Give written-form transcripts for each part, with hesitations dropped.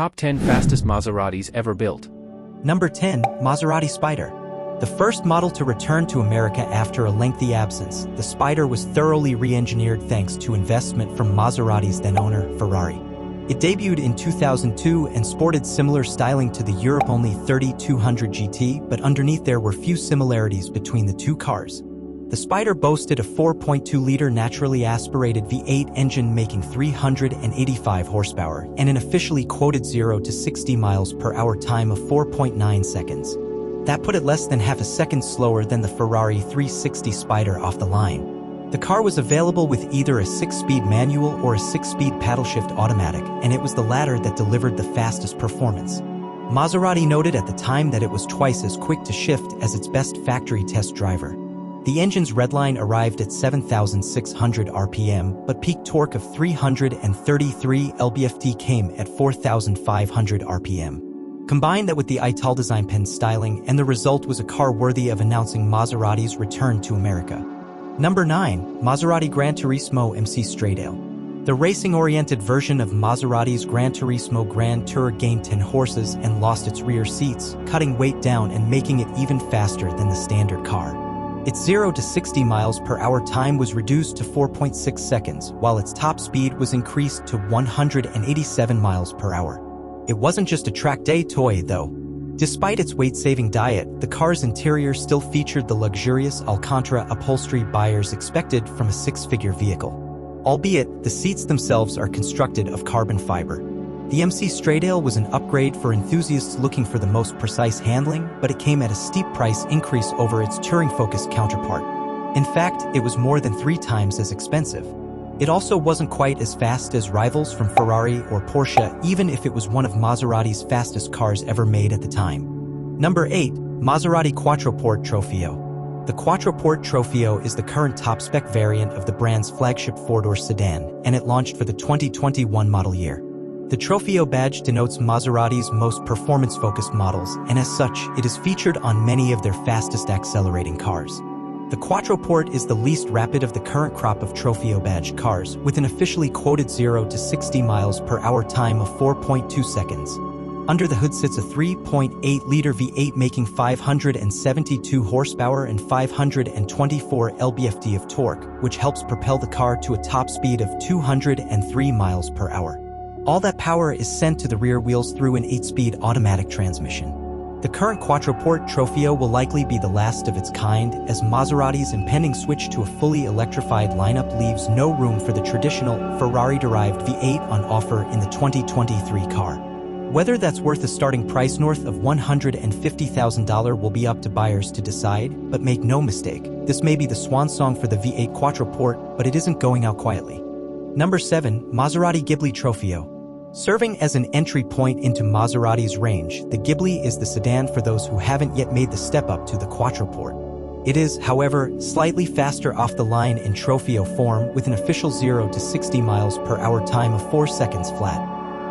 Top 10 Fastest Maseratis Ever Built. Number 10. Maserati Spider. The first model to return to America after a lengthy absence, the Spider was thoroughly re-engineered thanks to investment from Maserati's then-owner, Ferrari. It debuted in 2002 and sported similar styling to the Europe-only 3200 GT, but underneath there were few similarities between the two cars. The Spider boasted a 4.2-liter naturally aspirated V8 engine making 385 horsepower and an officially quoted 0 to 60 miles per hour time of 4.9 seconds. That put it less than half a second slower than the Ferrari 360 Spider off the line. The car was available with either a 6-speed manual or a 6-speed paddle-shift automatic, and it was the latter that delivered the fastest performance. Maserati noted at the time that it was twice as quick to shift as its best factory test driver. The engine's redline arrived at 7,600 RPM, but peak torque of 333 lb-ft came at 4,500 RPM. Combine that with the Italdesign pen styling, and the result was a car worthy of announcing Maserati's return to America. Number 9. Maserati Gran Turismo MC Stradale. The racing-oriented version of Maserati's Gran Turismo Grand Tour gained 10 horses and lost its rear seats, cutting weight down and making it even faster than the standard car. Its 0 to 60 miles per hour time was reduced to 4.6 seconds, while its top speed was increased to 187 miles per hour. It wasn't just a track day toy, though. Despite its weight-saving diet, the car's interior still featured the luxurious Alcantara upholstery buyers expected from a six-figure vehicle. Albeit, the seats themselves are constructed of carbon fiber. The MC Stradale was an upgrade for enthusiasts looking for the most precise handling, but it came at a steep price increase over its touring-focused counterpart. In fact, it was more than 3 times as expensive. It also wasn't quite as fast as rivals from Ferrari or Porsche, even if it was one of Maserati's fastest cars ever made at the time. Number 8. Maserati Quattroporte Trofeo. The Quattroporte Trofeo is the current top-spec variant of the brand's flagship 4-door sedan, and it launched for the 2021 model year. The Trofeo badge denotes Maserati's most performance-focused models, and as such, it is featured on many of their fastest accelerating cars. The Quattroporte is the least rapid of the current crop of Trofeo badge cars, with an officially quoted 0 to 60 miles per hour time of 4.2 seconds. Under the hood sits a 3.8-liter V8 making 572 horsepower and 524 lb-ft of torque, which helps propel the car to a top speed of 203 miles per hour. All that power is sent to the rear wheels through an 8-speed automatic transmission. The current Quattroporte Trofeo will likely be the last of its kind, as Maserati's impending switch to a fully electrified lineup leaves no room for the traditional Ferrari-derived V8 on offer in the 2023 car. Whether that's worth a starting price north of $150,000 will be up to buyers to decide, but make no mistake, this may be the swan song for the V8 Quattroporte, but it isn't going out quietly. Number 7. Maserati Ghibli Trofeo. Serving as an entry point into Maserati's range, the Ghibli is the sedan for those who haven't yet made the step up to the Quattroporte. It is, however, slightly faster off the line in Trofeo form with an official 0 to 60 miles per hour time of 4 seconds flat.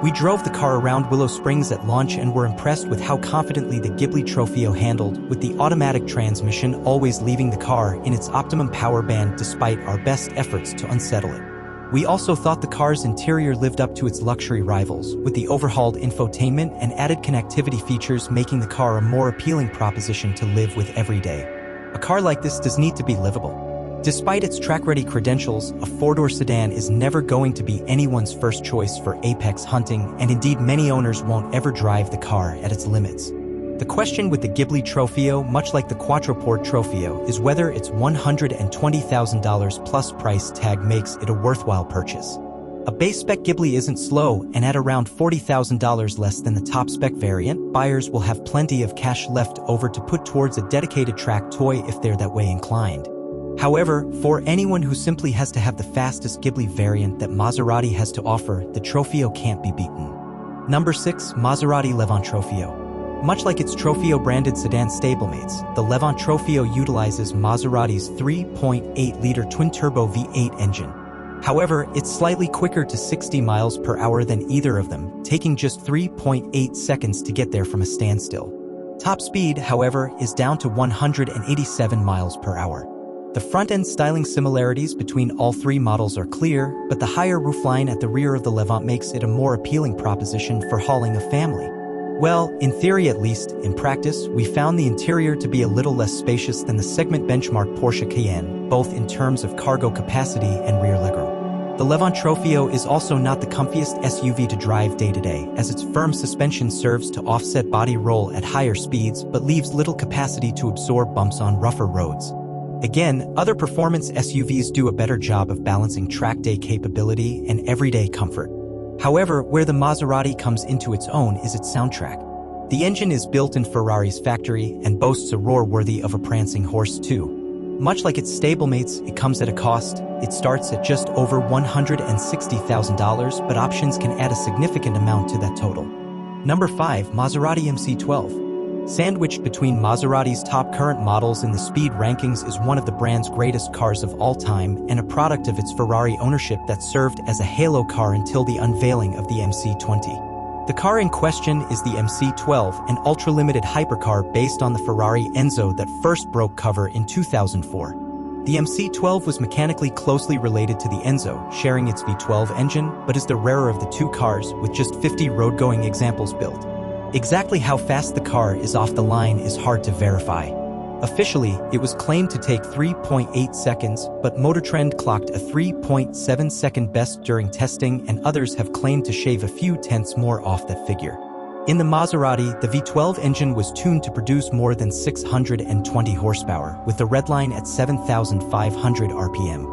We drove the car around Willow Springs at launch and were impressed with how confidently the Ghibli Trofeo handled, with the automatic transmission always leaving the car in its optimum power band despite our best efforts to unsettle it. We also thought the car's interior lived up to its luxury rivals, with the overhauled infotainment and added connectivity features making the car a more appealing proposition to live with every day. A car like this does need to be livable. Despite its track-ready credentials, a 4-door sedan is never going to be anyone's first choice for apex hunting, and indeed many owners won't ever drive the car at its limits. The question with the Ghibli Trofeo, much like the Quattroporte Trofeo, is whether its $120,000 plus price tag makes it a worthwhile purchase. A base-spec Ghibli isn't slow, and at around $40,000 less than the top-spec variant, buyers will have plenty of cash left over to put towards a dedicated track toy if they're that way inclined. However, for anyone who simply has to have the fastest Ghibli variant that Maserati has to offer, the Trofeo can't be beaten. Number 6. Maserati Levante Trofeo. Much like its Trofeo-branded sedan stablemates, the Levante Trofeo utilizes Maserati's 3.8-liter twin-turbo V8 engine. However, it's slightly quicker to 60 miles per hour than either of them, taking just 3.8 seconds to get there from a standstill. Top speed, however, is down to 187 miles per hour. The front-end styling similarities between all three models are clear, but the higher roofline at the rear of the Levant makes it a more appealing proposition for hauling a family. Well, in theory at least. In practice, we found the interior to be a little less spacious than the segment benchmark Porsche Cayenne, both in terms of cargo capacity and rear legroom. The Levant Trofeo is also not the comfiest SUV to drive day-to-day, as its firm suspension serves to offset body roll at higher speeds but leaves little capacity to absorb bumps on rougher roads. Again, other performance SUVs do a better job of balancing track day capability and everyday comfort. However, where the Maserati comes into its own is its soundtrack. The engine is built in Ferrari's factory and boasts a roar worthy of a prancing horse too. Much like its stablemates, it comes at a cost. It starts at just over $160,000, but options can add a significant amount to that total. Number 5. Maserati MC12. Sandwiched between Maserati's top current models in the speed rankings is one of the brand's greatest cars of all time and a product of its Ferrari ownership that served as a halo car until the unveiling of the MC20. The car in question is the MC12, an ultra-limited hypercar based on the Ferrari Enzo that first broke cover in 2004. The MC12 was mechanically closely related to the Enzo, sharing its V12 engine, but is the rarer of the two cars, with just 50 road-going examples built. Exactly how fast the car is off the line is hard to verify. Officially, it was claimed to take 3.8 seconds, but MotorTrend clocked a 3.7-second best during testing, and others have claimed to shave a few tenths more off that figure. In the Maserati, the V12 engine was tuned to produce more than 620 horsepower, with the redline at 7,500 RPM.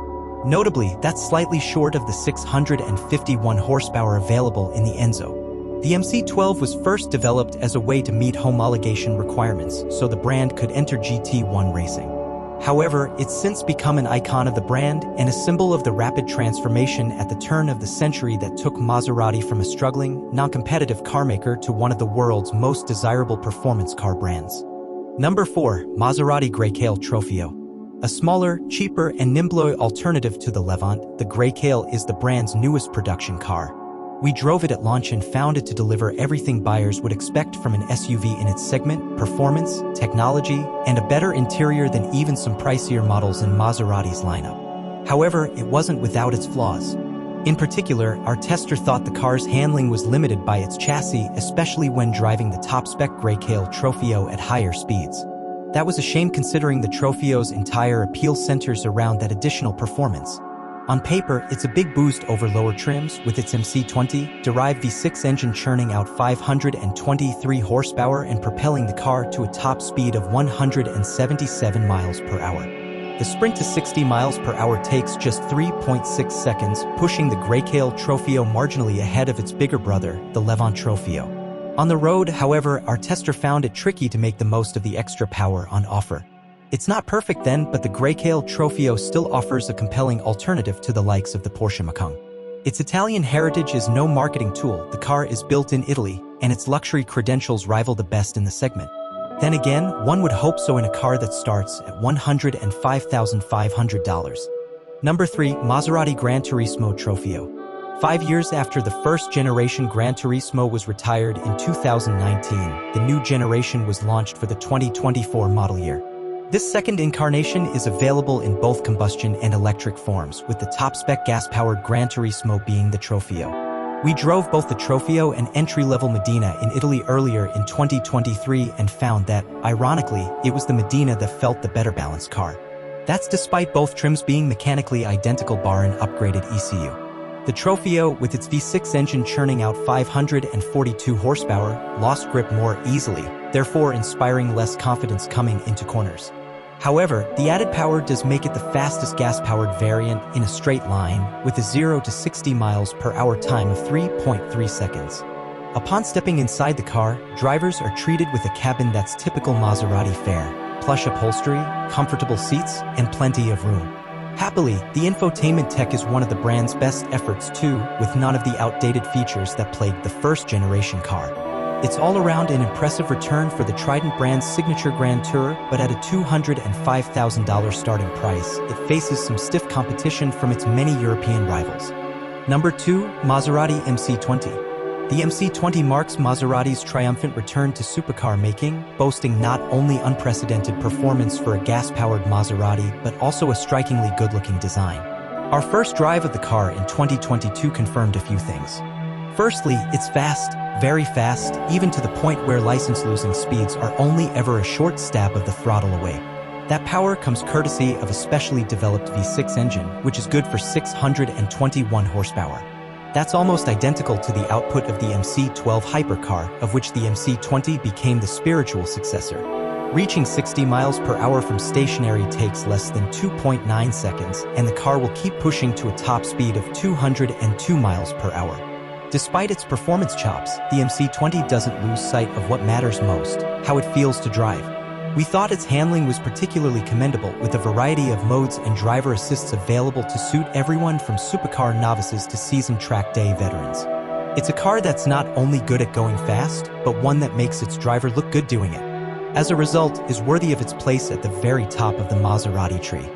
Notably, that's slightly short of the 651 horsepower available in the Enzo. The MC12 was first developed as a way to meet homologation requirements, so the brand could enter GT1 racing. However, it's since become an icon of the brand and a symbol of the rapid transformation at the turn of the century that took Maserati from a struggling, non-competitive carmaker to one of the world's most desirable performance car brands. Number 4. Maserati Grayscale Trofeo. A smaller, cheaper, and nimbler alternative to the Levant, the Grayscale is the brand's newest production car. We drove it at launch and found it to deliver everything buyers would expect from an SUV in its segment: performance, technology, and a better interior than even some pricier models in Maserati's lineup. However, it wasn't without its flaws. In particular, our tester thought the car's handling was limited by its chassis, especially when driving the top-spec Grayscale Trofeo at higher speeds. That was a shame considering the Trofeo's entire appeal centers around that additional performance. On paper, it's a big boost over lower trims, with its MC20 derived V6 engine churning out 523 horsepower and propelling the car to a top speed of 177 miles per hour. The sprint to 60 miles per hour takes just 3.6 seconds, pushing the Grayscale Trofeo marginally ahead of its bigger brother, the Levant Trofeo. On the road, however, our tester found it tricky to make the most of the extra power on offer. It's not perfect then, but the Grayscale Trofeo still offers a compelling alternative to the likes of the Porsche Macan. Its Italian heritage is no marketing tool. The car is built in Italy, and its luxury credentials rival the best in the segment. Then again, one would hope so in a car that starts at $105,500. Number 3. Maserati Gran Turismo Trofeo. 5 years after the first-generation Gran Turismo was retired in 2019, the new generation was launched for the 2024 model year. This second incarnation is available in both combustion and electric forms, with the top-spec gas-powered Gran Turismo being the Trofeo. We drove both the Trofeo and entry-level Medina in Italy earlier in 2023 and found that, ironically, it was the Medina that felt the better balanced car. That's despite both trims being mechanically identical bar an upgraded ECU. The Trofeo, with its V6 engine churning out 542 horsepower, lost grip more easily, therefore inspiring less confidence coming into corners. However, the added power does make it the fastest gas-powered variant in a straight line, with a 0 to 60 miles per hour time of 3.3 seconds. Upon stepping inside the car, drivers are treated with a cabin that's typical Maserati fare: plush upholstery, comfortable seats, and plenty of room. Happily, the infotainment tech is one of the brand's best efforts too, with none of the outdated features that plagued the first-generation car. It's all around an impressive return for the Trident brand's signature Grand Tourer, but at a $205,000 starting price, it faces some stiff competition from its many European rivals. Number 2. Maserati MC20. The MC20 marks Maserati's triumphant return to supercar making, boasting not only unprecedented performance for a gas-powered Maserati, but also a strikingly good-looking design. Our first drive of the car in 2022 confirmed a few things. Firstly, it's fast, very fast, even to the point where license-losing speeds are only ever a short stab of the throttle away. That power comes courtesy of a specially developed V6 engine, which is good for 621 horsepower. That's almost identical to the output of the MC12 hypercar, of which the MC20 became the spiritual successor. Reaching 60 miles per hour from stationary takes less than 2.9 seconds, and the car will keep pushing to a top speed of 202 miles per hour. Despite its performance chops, the MC20 doesn't lose sight of what matters most: how it feels to drive. We thought its handling was particularly commendable, with a variety of modes and driver assists available to suit everyone from supercar novices to seasoned track day veterans. It's a car that's not only good at going fast, but one that makes its driver look good doing it. As a result, is worthy of its place at the very top of the Maserati tree.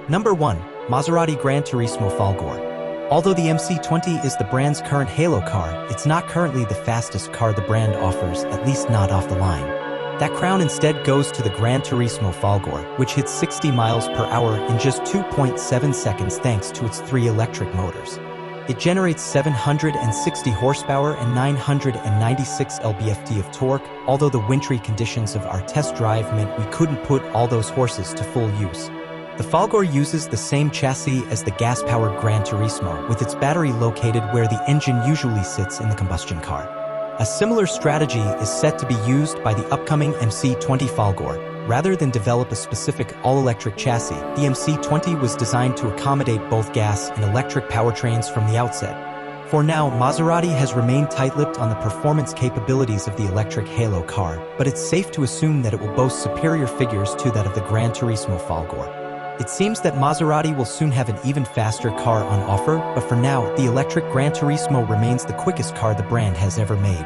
Number 1. Maserati Gran Turismo Folgore. Although the MC20 is the brand's current halo car, it's not currently the fastest car the brand offers, at least not off the line. That crown instead goes to the Gran Turismo Folgore, which hits 60 miles per hour in just 2.7 seconds thanks to its 3 electric motors. It generates 760 horsepower and 996 lb-ft of torque, although the wintry conditions of our test drive meant we couldn't put all those horses to full use. The Folgore uses the same chassis as the gas-powered Gran Turismo, with its battery located where the engine usually sits in the combustion car. A similar strategy is set to be used by the upcoming MC20 Folgore. Rather than develop a specific all-electric chassis, the MC20 was designed to accommodate both gas and electric powertrains from the outset. For now, Maserati has remained tight-lipped on the performance capabilities of the electric halo car, but it's safe to assume that it will boast superior figures to that of the Gran Turismo Folgore. It seems that Maserati will soon have an even faster car on offer, but for now, the electric Gran Turismo remains the quickest car the brand has ever made.